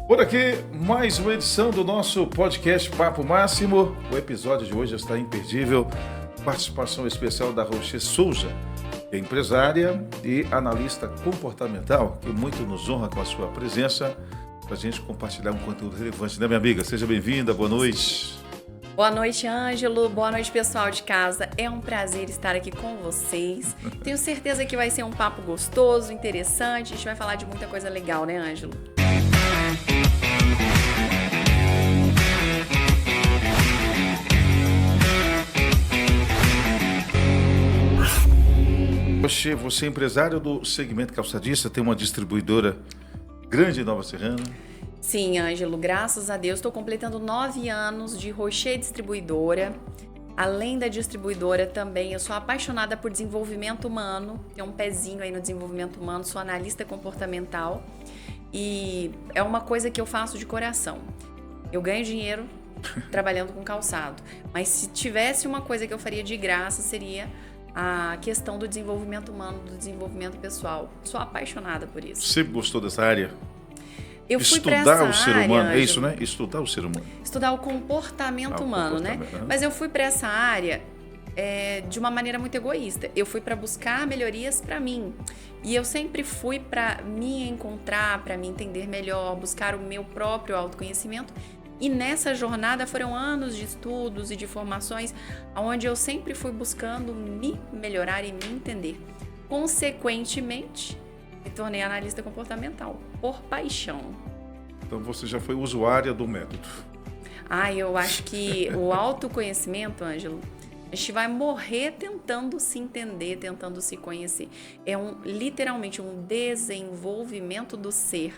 Por aqui, mais uma edição do nosso podcast Papo Máximo. O episódio de hoje está imperdível. Participação especial da Rocher Souza, que é empresária e analista comportamental, que muito nos honra com a sua presença, para a gente compartilhar um conteúdo relevante, né, minha amiga? Seja bem-vinda, boa noite. Boa noite, Ângelo. Boa noite, pessoal de casa. É um prazer estar aqui com vocês. Tenho certeza que vai ser um papo gostoso, interessante. A gente vai falar de muita coisa legal, né, Ângelo? Você é empresário do segmento calçadista, tem uma distribuidora grande em Nova Serrana. Sim, Ângelo, graças a Deus. Estou completando 9 anos de Rocher Distribuidora. Além da distribuidora também, eu sou apaixonada por desenvolvimento humano. Tenho um pezinho aí no desenvolvimento humano, sou analista comportamental. E é uma coisa que eu faço de coração. Eu ganho dinheiro trabalhando com calçado. Mas se tivesse uma coisa que eu faria de graça, seria a questão do desenvolvimento humano, do desenvolvimento pessoal. Sou apaixonada por isso. Você gostou dessa área? Eu fui para Estudar essa o ser área, humano, é Ângelo. isso, né? Estudar o ser humano. Estudar o comportamento humano, né? Mas eu fui para essa área de uma maneira muito egoísta. Eu fui para buscar melhorias para mim. E eu sempre fui para me encontrar, para me entender melhor, buscar o meu próprio autoconhecimento. E nessa jornada foram anos de estudos e de formações, onde eu sempre fui buscando me melhorar e me entender. Consequentemente, me tornei analista comportamental, por paixão. Então você já foi usuária do método. Eu acho que o autoconhecimento, Ângelo, a gente vai morrer tentando se entender, tentando se conhecer. É literalmente um desenvolvimento do ser,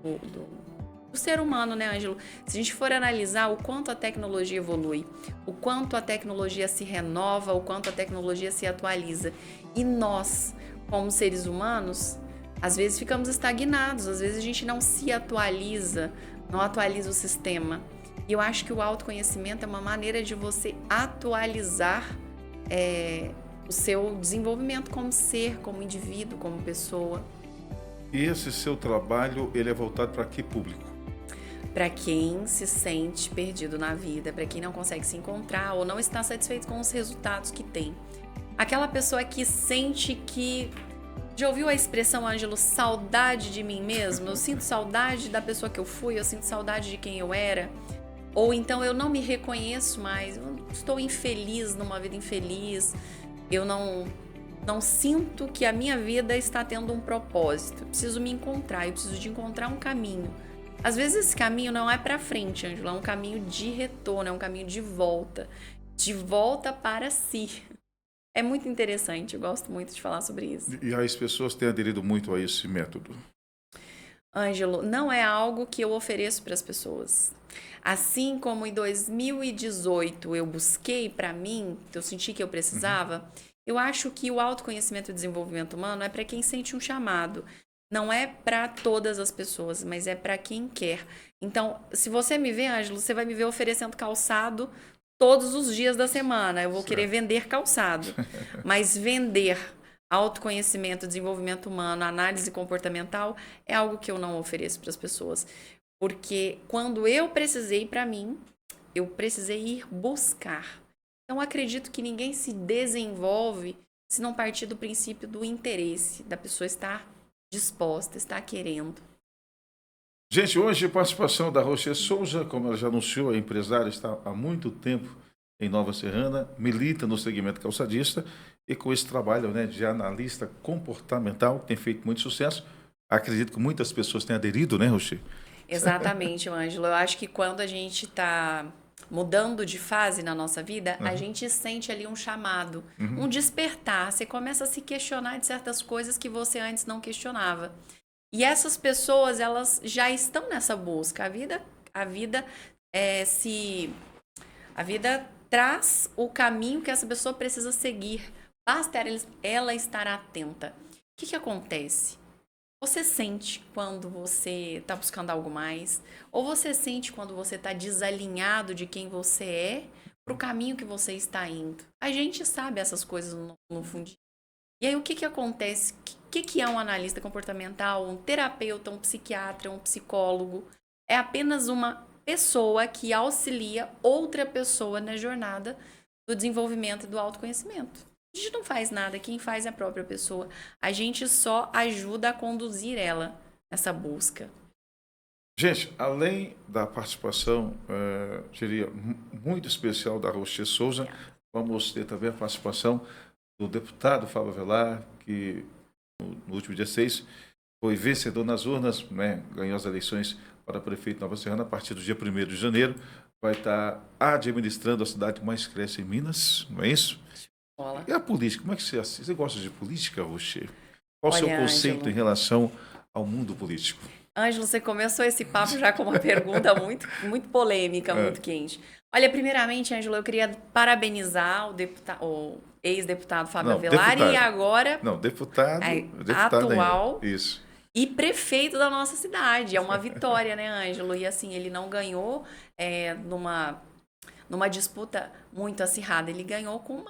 do ser humano, né, Ângelo? Se a gente for analisar o quanto a tecnologia evolui, o quanto a tecnologia se renova, o quanto a tecnologia se atualiza. E nós, como seres humanos, às vezes ficamos estagnados, às vezes a gente não se atualiza, não atualiza o sistema. E eu acho que o autoconhecimento é uma maneira de você atualizar o seu desenvolvimento como ser, como indivíduo, como pessoa. E esse seu trabalho, ele é voltado para que público? Para quem se sente perdido na vida, para quem não consegue se encontrar ou não está satisfeito com os resultados que tem. Aquela pessoa que sente que... Já ouviu a expressão, Ângelo, saudade de mim mesmo? Eu sinto saudade da pessoa que eu fui, eu sinto saudade de quem eu era. Ou então eu não me reconheço mais, eu estou infeliz numa vida infeliz, eu não sinto que a minha vida está tendo um propósito. Eu preciso me encontrar, eu preciso de encontrar um caminho. Às vezes esse caminho não é para frente, Ângelo, é um caminho de retorno, é um caminho de volta para si. É muito interessante, eu gosto muito de falar sobre isso. E as pessoas têm aderido muito a esse método? Ângelo, não é algo que eu ofereço para as pessoas. Assim como em 2018 eu busquei para mim, eu senti que eu precisava, eu acho que o autoconhecimento e o desenvolvimento humano é para quem sente um chamado. Não é para todas as pessoas, mas é para quem quer. Então, se você me vê, Ângelo, você vai me ver oferecendo calçado todos os dias da semana. Eu vou querer vender calçado. Mas vender autoconhecimento, desenvolvimento humano, análise comportamental é algo que eu não ofereço para as pessoas. Porque quando eu precisei para mim, eu precisei ir buscar. Então, acredito que ninguém se desenvolve se não partir do princípio do interesse, da pessoa estar disposta, estar querendo. Gente, hoje a participação da Rocher Souza, como ela já anunciou, a empresária está há muito tempo em Nova Serrana, milita no segmento calçadista e com esse trabalho, né, de analista comportamental, tem feito muito sucesso. Acredito que muitas pessoas têm aderido, né, Rocher? Exatamente, Ângelo. Eu acho que quando a gente está mudando de fase na nossa vida, a gente sente ali um chamado, um despertar. Você começa a se questionar de certas coisas que você antes não questionava. E essas pessoas, elas já estão nessa busca. A vida traz o caminho que essa pessoa precisa seguir. Basta ela estar atenta. O que acontece? Você sente quando você está buscando algo mais? Ou você sente quando você está desalinhado de quem você é para o caminho que você está indo? A gente sabe essas coisas no fundinho. E aí o que acontece? O que é um analista comportamental, um terapeuta, um psiquiatra, um psicólogo? é apenas uma pessoa que auxilia outra pessoa na jornada do desenvolvimento e do autoconhecimento. A gente não faz nada, quem faz é a própria pessoa. A gente só ajuda a conduzir ela nessa busca. Gente, além da participação, diria, muito especial da Rocher Souza, vamos ter também a participação do deputado Fábio Avelar, que no último dia 6 foi vencedor nas urnas, né, ganhou as eleições para prefeito de Nova Serrana a partir do dia 1º de janeiro. Vai estar administrando a cidade que mais cresce em Minas, não é isso? Olá. E a política, como é que você gosta de política, Rocher? Qual o seu Olha, conceito Ângelo, em relação ao mundo político? Ângelo, você começou esse papo já com uma pergunta muito polêmica, muito quente. Olha, primeiramente, Ângelo, eu queria parabenizar o ex-deputado Fábio Avelar e agora deputado atual ainda. Isso. E prefeito da nossa cidade. É uma vitória, né, Ângelo? E assim, ele não ganhou numa disputa muito acirrada, ele ganhou com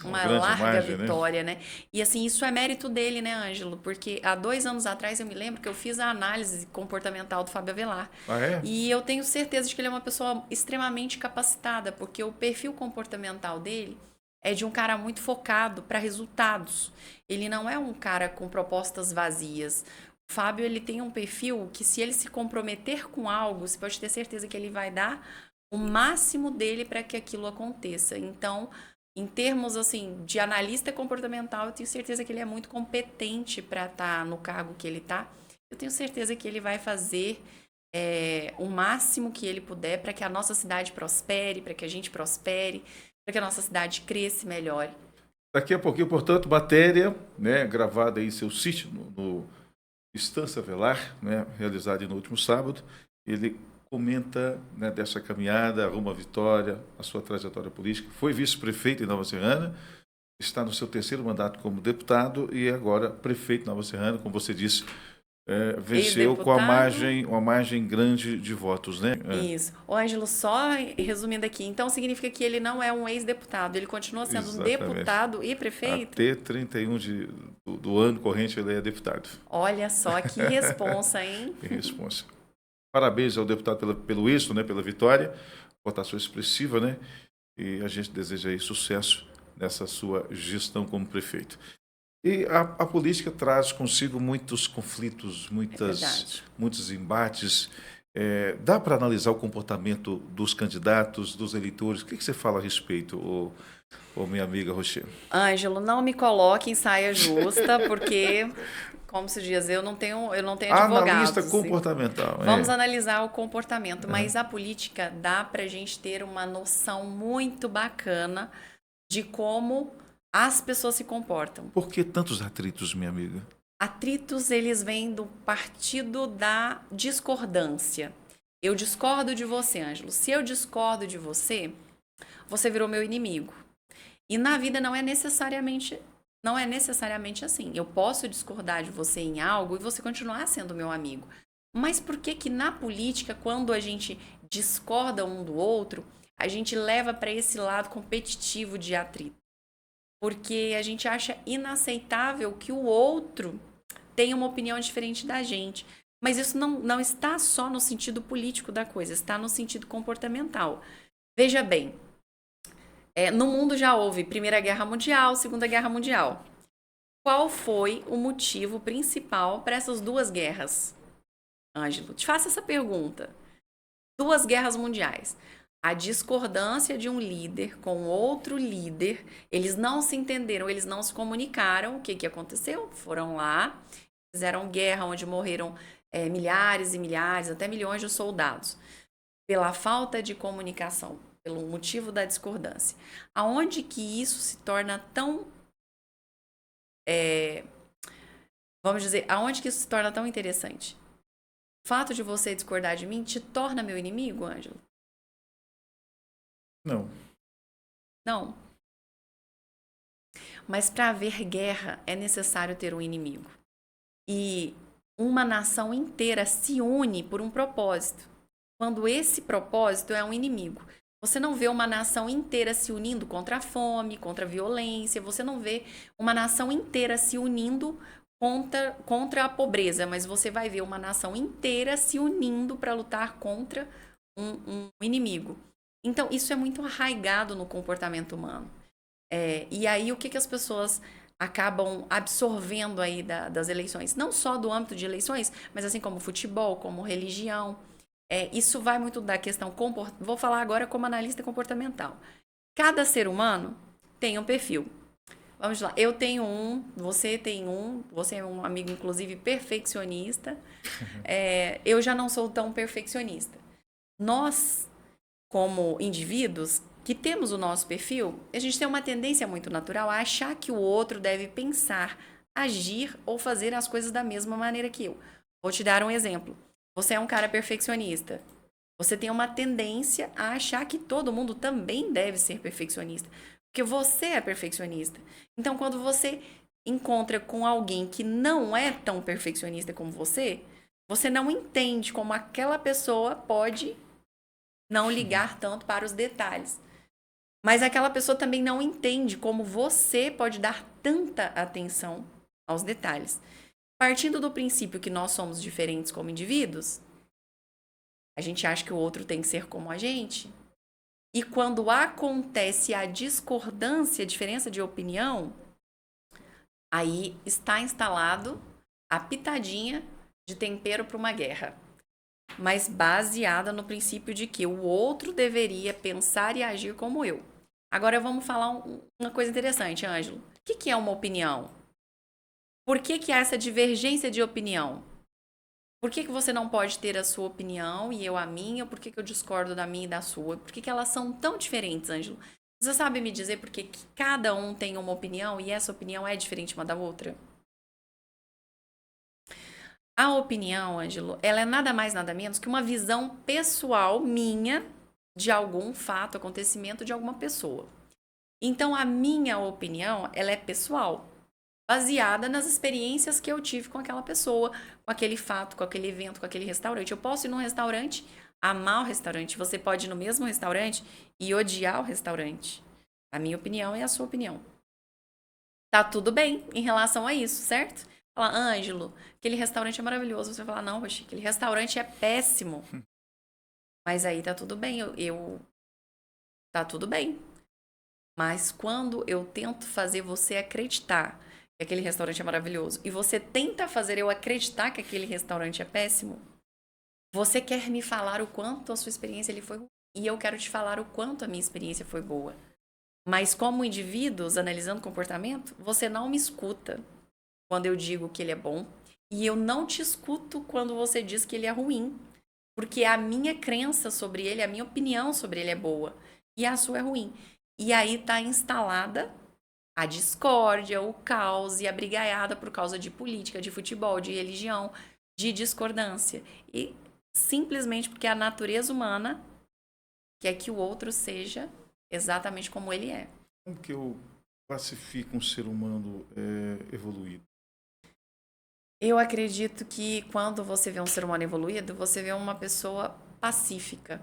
uma larga margem, vitória, né? E assim, isso é mérito dele, né, Ângelo? Porque há 2 anos atrás eu me lembro que eu fiz a análise comportamental do Fábio Avelar. Ah, é? E eu tenho certeza de que ele é uma pessoa extremamente capacitada, porque o perfil comportamental dele é de um cara muito focado para resultados. Ele não é um cara com propostas vazias. O Fábio, ele tem um perfil que, se ele se comprometer com algo, você pode ter certeza que ele vai dar o máximo dele para que aquilo aconteça. Então, em termos assim de analista comportamental, eu tenho certeza que ele é muito competente para estar no cargo que ele está. Eu tenho certeza que ele vai fazer o máximo que ele puder para que a nossa cidade prospere, para que a gente prospere, para que a nossa cidade cresça e melhore. Daqui a pouquinho, portanto, matéria, né, gravada em seu sítio, no Estância Avelar, né, realizada no último sábado. Ele comenta, né, dessa caminhada rumo à vitória, a sua trajetória política. Foi vice-prefeito em Nova Serrana, está no seu 3º mandato como deputado e agora prefeito de Nova Serrana, como você disse, venceu com uma margem grande de votos, né? Isso. O Ângelo, só resumindo aqui, então significa que ele não é um ex-deputado, ele continua sendo um deputado e prefeito? Até 31 do ano corrente ele é deputado. Olha só, que responsa, hein? Que responsa. Parabéns ao deputado pelo êxito, né, pela vitória, votação expressiva, né? E a gente deseja aí sucesso nessa sua gestão como prefeito. E a política traz consigo muitos conflitos, muitos embates. Dá para analisar o comportamento dos candidatos, dos eleitores? O que você fala a respeito, minha amiga Rocher? Ângelo, não me coloque em saia justa, porque, como se diz, eu não tenho advogado. Analista comportamental. Vamos analisar o comportamento, mas a política dá para a gente ter uma noção muito bacana de como as pessoas se comportam. Por que tantos atritos, minha amiga? Atritos, eles vêm do partido da discordância. Eu discordo de você, Ângelo. Se eu discordo de você, você virou meu inimigo. E na vida não é necessariamente assim. Eu posso discordar de você em algo e você continuar sendo meu amigo. Mas por que na política, quando a gente discorda um do outro, a gente leva para esse lado competitivo de atrito? Porque a gente acha inaceitável que o outro tenha uma opinião diferente da gente. Mas isso não está só no sentido político da coisa, está no sentido comportamental. Veja bem, no mundo já houve Primeira Guerra Mundial, Segunda Guerra Mundial. Qual foi o motivo principal para essas 2 guerras? Ângelo, te faço essa pergunta. 2 guerras mundiais. A discordância de um líder com outro líder, eles não se entenderam, eles não se comunicaram. O que aconteceu? Foram lá, fizeram guerra onde morreram milhares e milhares, até milhões de soldados, pela falta de comunicação, pelo motivo da discordância. Aonde que isso se torna tão... aonde que isso se torna tão interessante? O fato de você discordar de mim te torna meu inimigo, Ângelo? Não. Mas para haver guerra é necessário ter um inimigo. E uma nação inteira se une por um propósito. Quando esse propósito é um inimigo. Você não vê uma nação inteira se unindo contra a fome, contra a violência. Você não vê uma nação inteira se unindo contra a pobreza, mas você vai ver uma nação inteira se unindo para lutar contra um inimigo. Então, isso é muito arraigado no comportamento humano. E aí, o que as pessoas acabam absorvendo aí das eleições? Não só do âmbito de eleições, mas assim como futebol, como religião. Isso vai muito da questão... Vou falar agora como analista comportamental. Cada ser humano tem um perfil. Vamos lá, eu tenho um, você tem um, você é um amigo, inclusive, perfeccionista. Eu já não sou tão perfeccionista. Nós, como indivíduos que temos o nosso perfil, a gente tem uma tendência muito natural a achar que o outro deve pensar, agir ou fazer as coisas da mesma maneira que eu. Vou te dar um exemplo. Você é um cara perfeccionista. Você tem uma tendência a achar que todo mundo também deve ser perfeccionista. Porque você é perfeccionista. Então, quando você encontra com alguém que não é tão perfeccionista como você não entende como aquela pessoa pode não ligar tanto para os detalhes. Mas aquela pessoa também não entende como você pode dar tanta atenção aos detalhes. Partindo do princípio que nós somos diferentes como indivíduos, a gente acha que o outro tem que ser como a gente. E quando acontece a discordância, a diferença de opinião, aí está instalado a pitadinha de tempero para uma guerra. Mas baseada no princípio de que o outro deveria pensar e agir como eu. Agora vamos falar uma coisa interessante, Ângelo. O que é uma opinião? Por que há essa divergência de opinião? Por que você não pode ter a sua opinião e eu a minha? Por que eu discordo da minha e da sua? Por que elas são tão diferentes, Ângelo? Você sabe me dizer por que cada um tem uma opinião e essa opinião é diferente uma da outra? A opinião, Ângelo, ela é nada mais, nada menos que uma visão pessoal minha de algum fato, acontecimento de alguma pessoa. Então, a minha opinião, ela é pessoal, baseada nas experiências que eu tive com aquela pessoa, com aquele fato, com aquele evento, com aquele restaurante. Eu posso ir num restaurante, amar o restaurante. Você pode ir no mesmo restaurante e odiar o restaurante. A minha opinião é a sua opinião. Tá tudo bem em relação a isso, certo? Fala, Ângelo, aquele restaurante é maravilhoso. Você vai falar, não, Roxi, aquele restaurante é péssimo. Mas aí tá tudo bem, tá tudo bem. Mas quando eu tento fazer você acreditar que aquele restaurante é maravilhoso e você tenta fazer eu acreditar que aquele restaurante é péssimo, você quer me falar o quanto a sua experiência ali foi ruim e eu quero te falar o quanto a minha experiência foi boa. Mas como indivíduos, analisando comportamento, você não me escuta quando eu digo que ele é bom e eu não te escuto quando você diz que ele é ruim. Porque a minha crença sobre ele, a minha opinião sobre ele é boa e a sua é ruim. E aí tá instalada a discórdia, o caos e a brigaiada por causa de política, de futebol, de religião, de discordância. E simplesmente porque a natureza humana quer que o outro seja exatamente como ele é. Como que eu classifico um ser humano evoluído? Eu acredito que quando você vê um ser humano evoluído, você vê uma pessoa pacífica.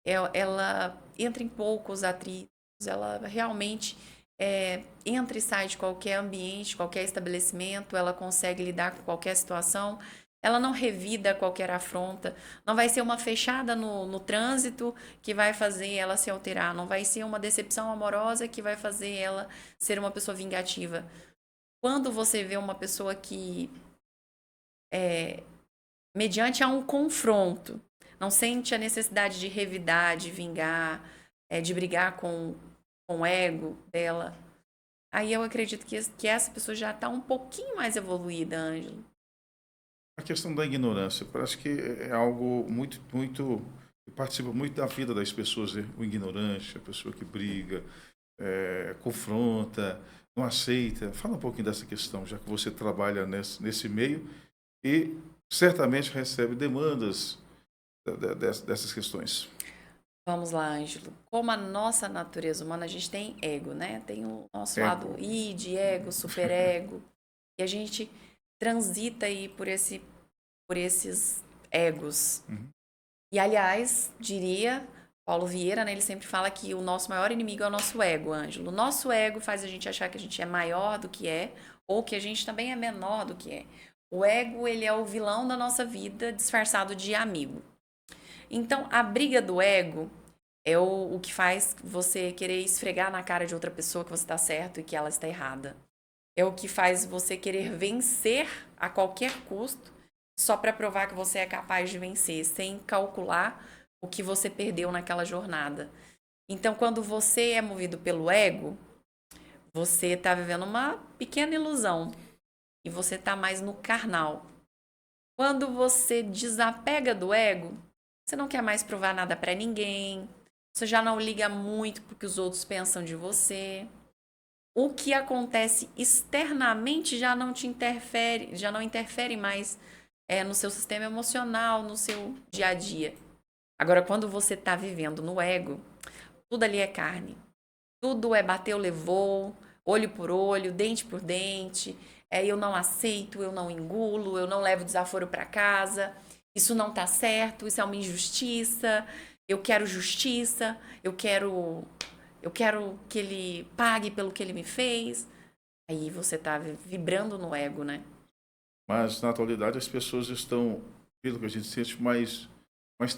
Ela entra em poucos atritos, ela realmente entra e sai de qualquer ambiente, qualquer estabelecimento, ela consegue lidar com qualquer situação, ela não revida qualquer afronta, não vai ser uma fechada no trânsito que vai fazer ela se alterar, não vai ser uma decepção amorosa que vai fazer ela ser uma pessoa vingativa. Quando você vê uma pessoa que, mediante a um confronto, não sente a necessidade de revidar, de vingar, de brigar com o ego dela, aí eu acredito que essa pessoa já está um pouquinho mais evoluída, Ângelo. A questão da ignorância, parece que é algo muito, muito, que participa muito da vida das pessoas, né? O ignorante, a pessoa que briga, confronta, não aceita. Fala um pouquinho dessa questão, já que você trabalha nesse meio e certamente recebe demandas dessas questões. Vamos lá, Ângelo. Como a nossa natureza humana, a gente tem ego, né? Tem o nosso lado id, ego, superego. E a gente transita aí por esses egos. Uhum. E, aliás, diria Paulo Vieira, né? Ele sempre fala que o nosso maior inimigo é o nosso ego, Ângelo. O nosso ego faz a gente achar que a gente é maior do que é, ou que a gente também é menor do que é. O ego, ele é o vilão da nossa vida disfarçado de amigo. Então, a briga do ego é o que faz você querer esfregar na cara de outra pessoa que você está certo e que ela está errada. É o que faz você querer vencer a qualquer custo só para provar que você é capaz de vencer, sem calcular o que você perdeu naquela jornada. Então, quando você é movido pelo ego, você está vivendo uma pequena ilusão e você está mais no carnal. Quando você desapega do ego, você não quer mais provar nada para ninguém, você já não liga muito porque os outros pensam de você. O que acontece externamente já não te interfere, já não interfere mais no seu sistema emocional, no seu dia a dia. Agora, quando você está vivendo no ego, tudo ali é carne. Tudo é bateu, levou, olho por olho, dente por dente. Eu não aceito, eu não engulo, eu não levo desaforo para casa. Isso não tá certo, isso é uma injustiça. Eu quero justiça, eu quero que ele pague pelo que ele me fez. Aí você tá vibrando no ego, né? Mas, na atualidade, as pessoas estão, pelo que a gente sente, mais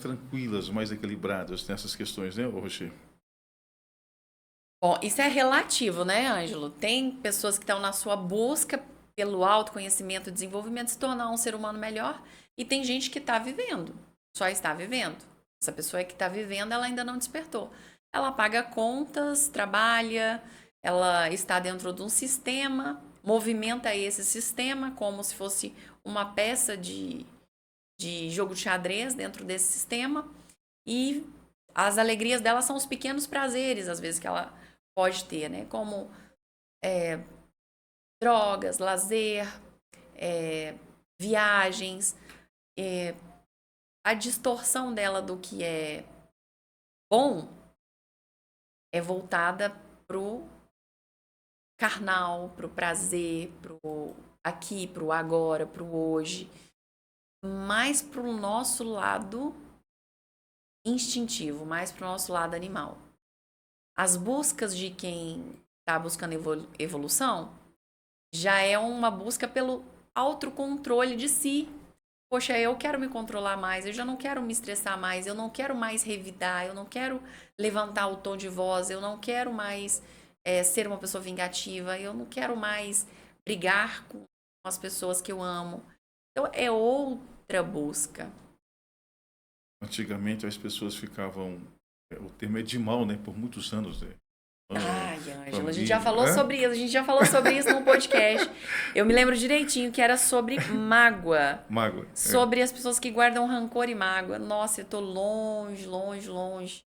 tranquilas, mais equilibradas nessas questões, né, Rocher? Bom, isso é relativo, né, Ângelo? Tem pessoas que estão na sua busca pelo autoconhecimento e desenvolvimento de se tornar um ser humano melhor, e tem gente que está vivendo, só está vivendo. Essa pessoa que está vivendo, ela ainda não despertou. Ela paga contas, trabalha, ela está dentro de um sistema, movimenta esse sistema como se fosse uma peça de jogo de xadrez dentro desse sistema, e as alegrias dela são os pequenos prazeres, às vezes, que ela pode ter, né? Como drogas, lazer, viagens, a distorção dela do que é bom é voltada pro carnal, pro prazer, pro aqui, pro agora, pro hoje, mais pro nosso lado instintivo, mais pro nosso lado animal. As buscas de quem está buscando evolução já é uma busca pelo autocontrole de si. Poxa, eu quero me controlar mais, eu já não quero me estressar mais, eu não quero mais revidar, eu não quero levantar o tom de voz, eu não quero mais ser uma pessoa vingativa, eu não quero mais brigar com as pessoas que eu amo. Então, é outra busca. Antigamente, as pessoas ficavam... O termo é de mal, né? Por muitos anos, né? Ai, Ângela, a gente Família, já falou sobre isso, a gente já falou sobre isso no podcast. Eu me lembro direitinho que era sobre mágoa. Mágoa. Sobre as pessoas que guardam rancor e mágoa. Nossa, eu tô longe, longe, longe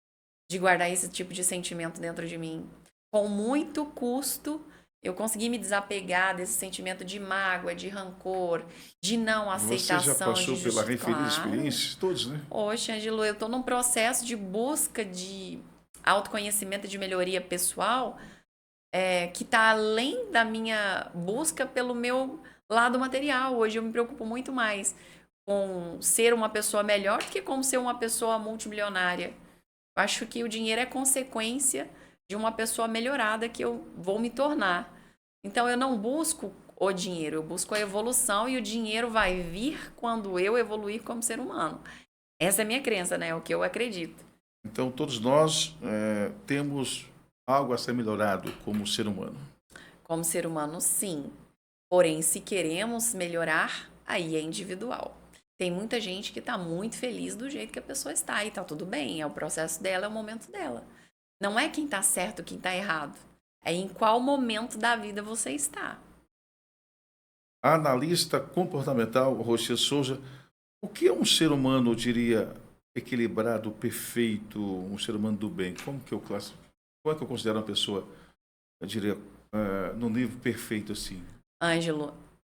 de guardar esse tipo de sentimento dentro de mim. Com muito custo, eu consegui me desapegar desse sentimento de mágoa, de rancor, de não aceitação. Você já passou de pela justiça. referida Claro. experiência? Todos, né? Oxe, Angelo, eu tô num processo de busca de autoconhecimento e de melhoria pessoal que tá além da minha busca pelo meu lado material. Hoje eu me preocupo muito mais com ser uma pessoa melhor do que com ser uma pessoa multimilionária. Eu acho que o dinheiro é consequência de uma pessoa melhorada que eu vou me tornar. Então eu não busco o dinheiro, eu busco a evolução, e o dinheiro vai vir quando eu evoluir como ser humano. Essa é a minha crença, né? É o que eu acredito. Então, todos nós temos algo a ser melhorado como ser humano. Como ser humano, sim. Porém, se queremos melhorar, aí é individual. Tem muita gente que está muito feliz do jeito que a pessoa está, e tá tudo bem, é o processo dela, é o momento dela. Não é quem está certo, quem está errado. É em qual momento da vida você está. Analista comportamental, Rocher Souza, o que é um ser humano, eu diria, equilibrado, perfeito, um ser humano do bem? Como que eu classifico? Como é que eu considero uma pessoa, eu diria, no nível perfeito assim? Ângelo,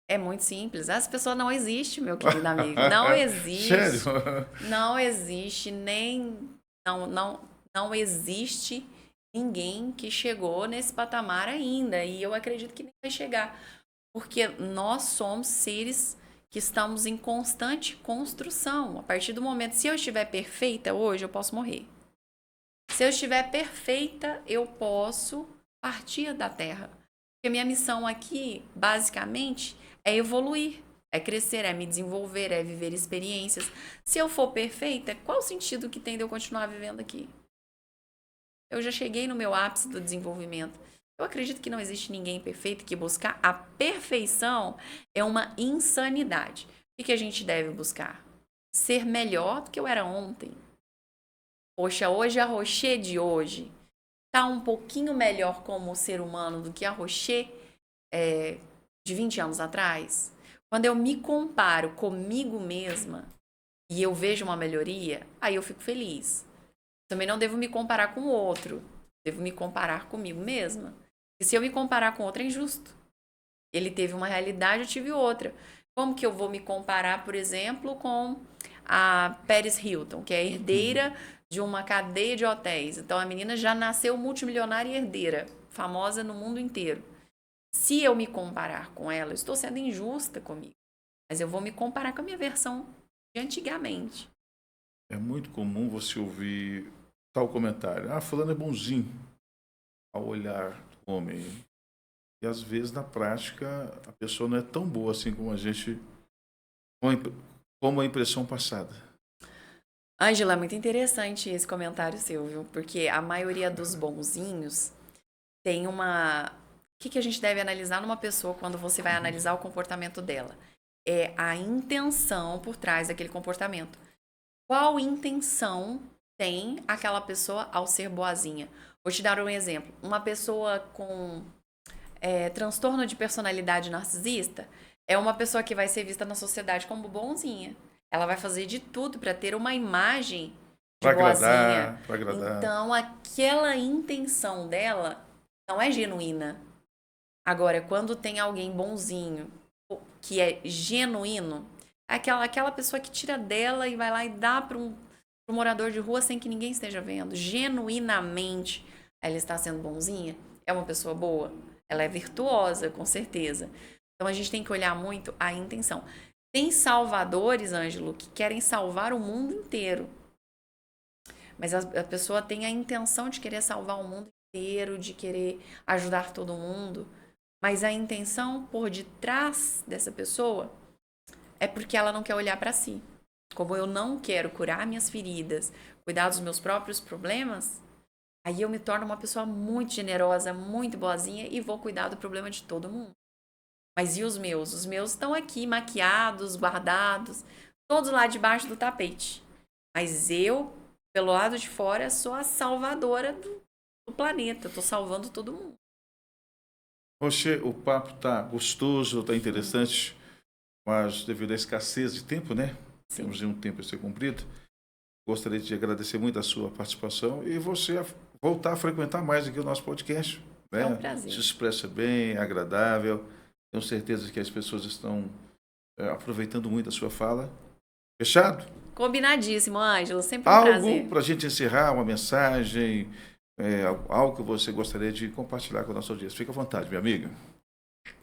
é muito simples. Essa pessoa não existe, meu querido amigo. Não existe. Sério? Não existe não existe ninguém que chegou nesse patamar ainda. E eu acredito que nem vai chegar. Porque nós somos seres que estamos em constante construção. A partir do momento, se eu estiver perfeita hoje, eu posso morrer. Se eu estiver perfeita, eu posso partir da Terra. Porque minha missão aqui, basicamente, é evoluir, é crescer, é me desenvolver, é viver experiências. Se eu for perfeita, qual o sentido que tem de eu continuar vivendo aqui? Eu já cheguei no meu ápice do desenvolvimento. Eu acredito que não existe ninguém perfeito, que buscar a perfeição é uma insanidade. O que a gente deve buscar? Ser melhor do que eu era ontem. Poxa, hoje a Rocher de hoje tá um pouquinho melhor como ser humano do que a Rocher de 20 anos atrás. Quando eu me comparo comigo mesma e eu vejo uma melhoria, aí eu fico feliz. Também não devo me comparar com o outro. Devo me comparar comigo mesma. E se eu me comparar com outro, é injusto. Ele teve uma realidade, eu tive outra. Como que eu vou me comparar, por exemplo, com a Paris Hilton, que é herdeira de uma cadeia de hotéis. Então, a menina já nasceu multimilionária e herdeira, famosa no mundo inteiro. Se eu me comparar com ela, eu estou sendo injusta comigo. Mas eu vou me comparar com a minha versão de antigamente. É muito comum você ouvir tal comentário. Ah, fulano é bonzinho ao olhar do homem. E às vezes, na prática, a pessoa não é tão boa assim como a gente, como a impressão passada. Ângela, é muito interessante esse comentário seu, viu? Porque a maioria dos bonzinhos tem uma... O que a gente deve analisar numa pessoa quando você vai analisar o comportamento dela? É a intenção por trás daquele comportamento. Qual intenção tem aquela pessoa ao ser boazinha? Vou te dar um exemplo. Uma pessoa com transtorno de personalidade narcisista é uma pessoa que vai ser vista na sociedade como bonzinha. Ela vai fazer de tudo para ter uma imagem de Para boazinha. agradar, para agradar. Então, aquela intenção dela não é genuína. Agora, quando tem alguém bonzinho, que é genuíno, é aquela pessoa que tira dela e vai lá e dá para um morador de rua sem que ninguém esteja vendo. Genuinamente, ela está sendo bonzinha. É uma pessoa boa. Ela é virtuosa, com certeza. Então, a gente tem que olhar muito a intenção. Tem salvadores, Ângelo, que querem salvar o mundo inteiro. Mas a pessoa tem a intenção de querer salvar o mundo inteiro, de querer ajudar todo mundo. Mas a intenção por detrás dessa pessoa é porque ela não quer olhar para si. Como eu não quero curar minhas feridas, cuidar dos meus próprios problemas, aí eu me torno uma pessoa muito generosa, muito boazinha e vou cuidar do problema de todo mundo. Mas e os meus? Os meus estão aqui maquiados, guardados, todos lá debaixo do tapete. Mas eu, pelo lado de fora, sou a salvadora do planeta. Estou salvando todo mundo. Rocher, o papo tá gostoso, tá interessante, mas devido à escassez de tempo, né? Sim. Temos um tempo a ser cumprido. Gostaria de agradecer muito a sua participação e você voltar a frequentar mais aqui o nosso podcast. Né? É um prazer. Se expressa bem, é agradável. Tenho certeza que as pessoas estão aproveitando muito a sua fala. Fechado? Combinadíssimo, Ângelo. Sempre um prazer. Algo para a gente encerrar, uma mensagem, algo que você gostaria de compartilhar com a nossa audiência. Fique à vontade, minha amiga.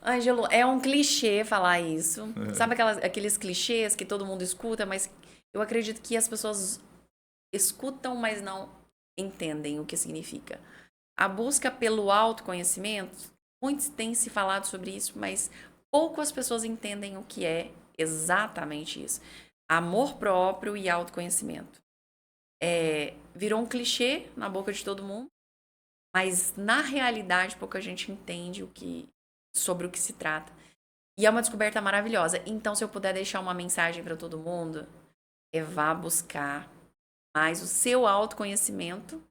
Ângelo, é um clichê falar isso. Sabe aqueles clichês que todo mundo escuta, mas eu acredito que as pessoas escutam, mas não entendem o que significa. A busca pelo autoconhecimento, muitos têm se falado sobre isso, mas poucas pessoas entendem o que é exatamente isso. Amor próprio e autoconhecimento. Virou um clichê na boca de todo mundo, mas na realidade pouca gente entende sobre o que se trata. E é uma descoberta maravilhosa. Então, se eu puder deixar uma mensagem para todo mundo, vá buscar mais o seu autoconhecimento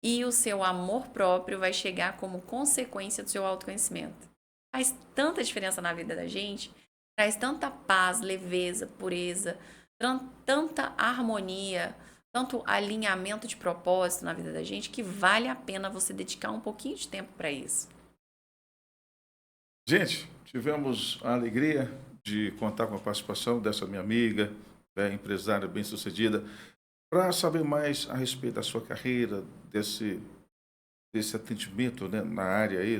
e o seu amor próprio vai chegar como consequência do seu autoconhecimento. Faz tanta diferença na vida da gente, traz tanta paz, leveza, pureza, tanta harmonia, tanto alinhamento de propósito na vida da gente, que vale a pena você dedicar um pouquinho de tempo para isso. Gente, tivemos a alegria de contar com a participação dessa minha amiga, empresária bem-sucedida. Para saber mais a respeito da sua carreira, desse atendimento, né, na área aí,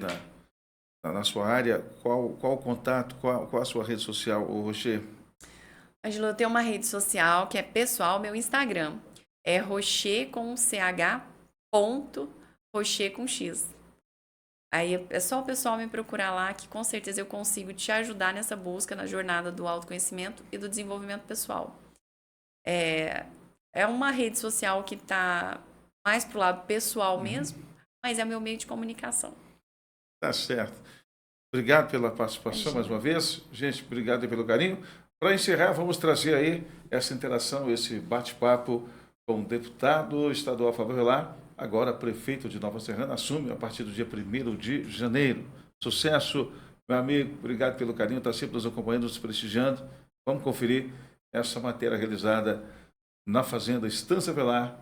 na sua área, qual o contato, qual a sua rede social, Rocher? Ângelo, eu tenho uma rede social que é pessoal, meu Instagram. É Rocher com CH, Rocher com X. Aí é só o pessoal me procurar lá que com certeza eu consigo te ajudar nessa busca, na jornada do autoconhecimento e do desenvolvimento pessoal. É uma rede social que está mais pro lado pessoal mesmo, mas é meu meio de comunicação. Tá certo. Obrigado pela participação mais uma vez. Gente, obrigado pelo carinho. Para encerrar, vamos trazer aí essa interação, esse bate-papo com o deputado estadual Fábio Avelar, agora prefeito de Nova Serrana, assume a partir do dia 1º de janeiro. Sucesso, meu amigo. Obrigado pelo carinho, está sempre nos acompanhando, nos prestigiando. Vamos conferir essa matéria realizada na Fazenda Estância Avelar,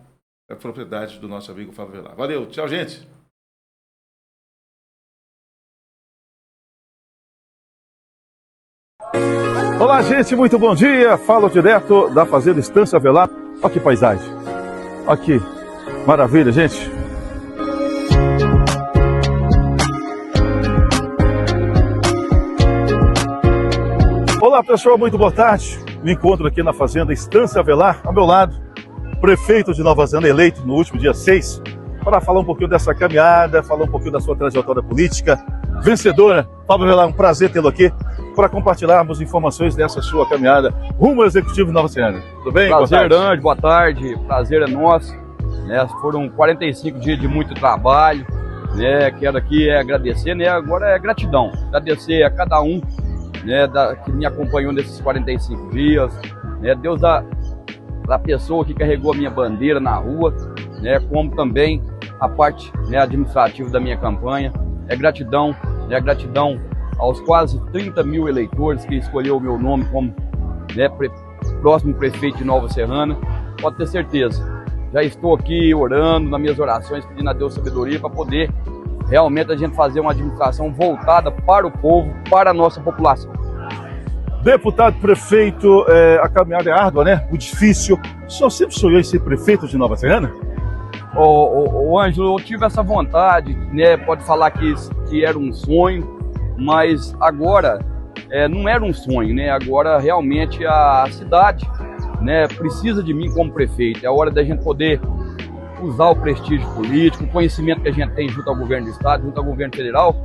a propriedade do nosso amigo Fábio Avelar. Valeu, tchau, gente. Olá, gente, muito bom dia. Falo direto da Fazenda Estância Avelar. Olha que paisagem. Olha que maravilha, gente. Olá, pessoal, muito boa tarde. Me encontro aqui na Fazenda Estância Avelar, ao meu lado, prefeito de Nova Serrana, eleito no último dia 6, para falar um pouquinho dessa caminhada, falar um pouquinho da sua trajetória política. Vencedora, Fábio Avelar, um prazer tê-lo aqui para compartilharmos informações dessa sua caminhada rumo ao Executivo de Nova Serrana. Tudo bem? Prazer, Andy, boa tarde. Prazer é nosso. Foram 45 dias de muito trabalho. Quero aqui agradecer, agora é gratidão. Agradecer a cada um que me acompanhou nesses 45 dias. Deus da pessoa que carregou a minha bandeira na rua, como também a parte administrativa da minha campanha. Gratidão, gratidão aos quase 30 mil eleitores que escolheu o meu nome como próximo prefeito de Nova Serrana. Pode ter certeza, já estou aqui orando nas minhas orações, pedindo a Deus sabedoria para poder realmente a gente fazer uma administração voltada para o povo, para a nossa população. Deputado, prefeito, a caminhada é árdua, o difícil. O senhor sempre sonhou em ser prefeito de Nova Serrana? Ô Ângelo, eu tive essa vontade, pode falar que era um sonho, mas agora não era um sonho, Agora realmente a cidade, precisa de mim como prefeito. É hora da gente poder usar o prestígio político, o conhecimento que a gente tem junto ao governo do estado, junto ao governo federal,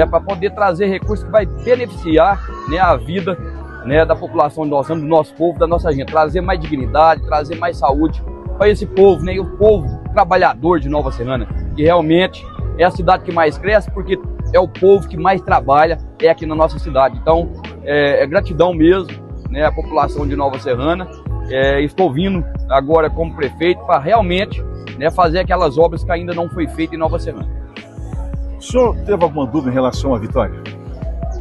para poder trazer recursos que vai beneficiar a vida da população de Nova Serrana, do nosso povo, da nossa gente, trazer mais dignidade, trazer mais saúde para esse povo, e o povo trabalhador de Nova Serrana, que realmente é a cidade que mais cresce, porque é o povo que mais trabalha aqui na nossa cidade. Então, gratidão mesmo, a população de Nova Serrana. Estou vindo agora como prefeito para realmente fazer aquelas obras que ainda não foi feita em Nova Serrana. O senhor teve alguma dúvida em relação à vitória?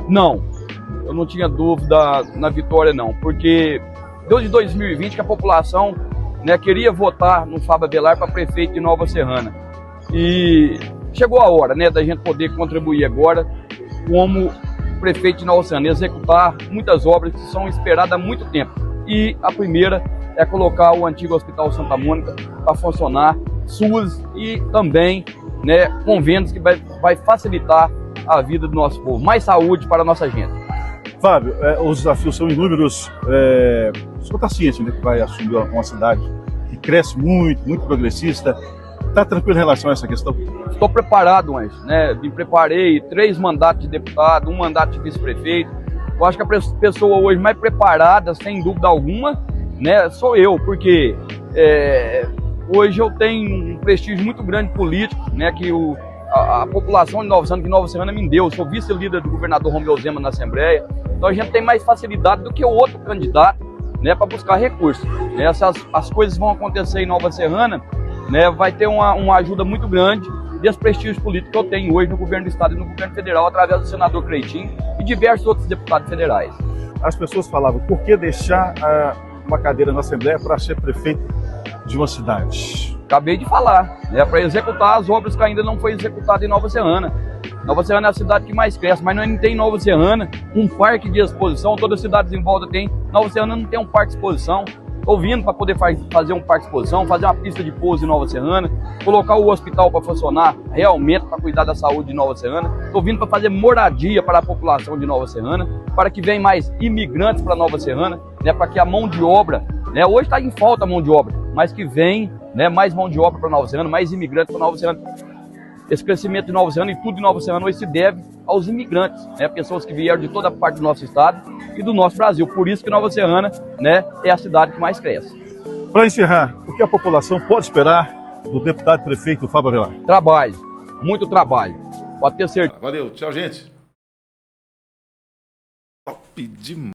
Não, eu não tinha dúvida na vitória não, porque desde 2020 que a população queria votar no Fábio Avelar para prefeito de Nova Serrana. E chegou a hora da gente poder contribuir agora como prefeito de Nova Serrana, executar muitas obras que são esperadas há muito tempo. E a primeira é colocar o antigo Hospital Santa Mônica para funcionar, SUS e também convênios que vai facilitar a vida do nosso povo, mais saúde para a nossa gente. Fábio, os desafios são inúmeros. O senhor está ciente que vai assumir uma cidade que cresce muito, muito progressista. Está tranquilo em relação a essa questão? Estou preparado, Anjo, me preparei 3 mandatos de deputado, 1 mandato de vice-prefeito. Eu acho que a pessoa hoje mais preparada, sem dúvida alguma, sou eu, porque hoje eu tenho um prestígio muito grande político, que a população de Nova Serrana, que Nova Serrana me deu. Eu sou vice-líder do governador Romeu Zema na Assembleia, então a gente tem mais facilidade do que o outro candidato, para buscar recursos. As coisas vão acontecer em Nova Serrana, vai ter uma ajuda muito grande desse prestígio político que eu tenho hoje no governo do estado e no governo federal, através do senador Cleitinho e diversos outros deputados federais. As pessoas falavam, por que deixar uma cadeira na Assembleia para ser prefeito de uma cidade? Acabei de falar, para executar as obras que ainda não foi executada em Nova Serrana. Nova Serrana é a cidade que mais cresce, mas não tem em Nova Serrana um parque de exposição. Todas as cidades em volta tem. Nova Serrana não tem um parque de exposição. Estou vindo para poder fazer um parque de exposição, fazer uma pista de pouso em Nova Serrana, colocar o hospital para funcionar realmente, para cuidar da saúde de Nova Serrana. Estou vindo para fazer moradia para a população de Nova Serrana, para que venham mais imigrantes para Nova Serrana, para que a mão de obra, hoje está em falta a mão de obra, mas que vem mais mão de obra para Nova Serrana, mais imigrantes para Nova Serrana. esse crescimento de Nova Serrana e tudo de Nova Serrana hoje se deve aos imigrantes, né? Pessoas que vieram de toda parte do nosso estado e do nosso Brasil. Por isso que Nova Serrana, né, é a cidade que mais cresce. Para encerrar, o que a população pode esperar do deputado e prefeito Fábio Avelar? Trabalho, muito trabalho. Pode ter certeza. Valeu, tchau, gente. Top demais.